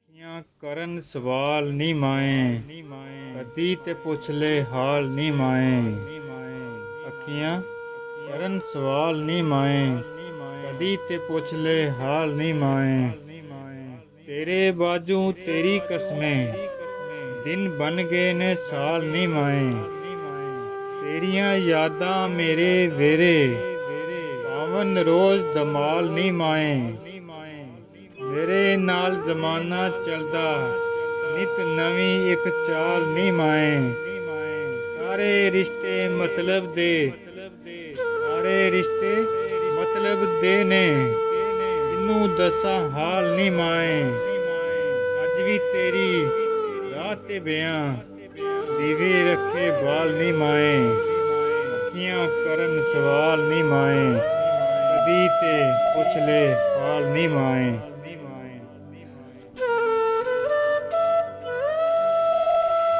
ਅਖੀਆਂ ਕਰਨ ਸਵਾਲ ਨੀ ਮਾਏ, ਕਦੀ ਤੇ ਪੁੱਛ ਲੈ ਹਾਲ ਨੀ ਮਾਏ। ਅਖੀਆਂ ਕਰਨ ਸਵਾਲ ਨੀ ਮਾਏ, ਕਦੀ ਤੇ ਪੁੱਛ ਲੈ ਹਾਲ ਨੀ ਮਾਏ। ਤੇਰੇ ਬਾਝੋਂ ਤੇਰੀ ਕਸਮੇ, ਦਿਨ ਬਣ ਗਏ ਨੇ ਸਾਲ ਨੀ ਮਾਏ। ਤੇਰੀਆਂ ਯਾਦਾਂ ਮੇਰੇ ਵੇਰੇ, ਪਾਵਨ ਰੋਜ਼ ਧਮਾਲ ਨੀ ਮਾਏ। ਮੇਰੇ ਨਾਲ ਜ਼ਮਾਨਾ ਚੱਲਦਾ, ਨਿਤ ਨਵੀਂ ਇੱਕ ਚਾਲ ਨੀ ਮਾਏ। ਸਾਰੇ ਰਿਸ਼ਤੇ ਮਤਲਬ ਦੇ, ਸਾਰੇ ਰਿਸ਼ਤੇ ਮਤਲਬ ਦੇ ਨੇ, ਕਿਹਨੂੰ ਦੱਸਾਂ ਹਾਲ ਨੀ ਮਾਏ। ਅੱਜ ਵੀ ਤੇਰੀ ਰਾਹ ਤੇ ਬਿਆਂ, ਦੀਵੇ ਰੱਖੇ ਬਾਲ ਨੀ ਮਾਏ। ਅਖੀਆਂ ਕਰਨ ਸਵਾਲ ਨੀ ਮਾਏ, ਕਦੀ ਤੇ ਪੁੱਛ ਲੈ ਹਾਲ ਨੀ ਮਾਏ।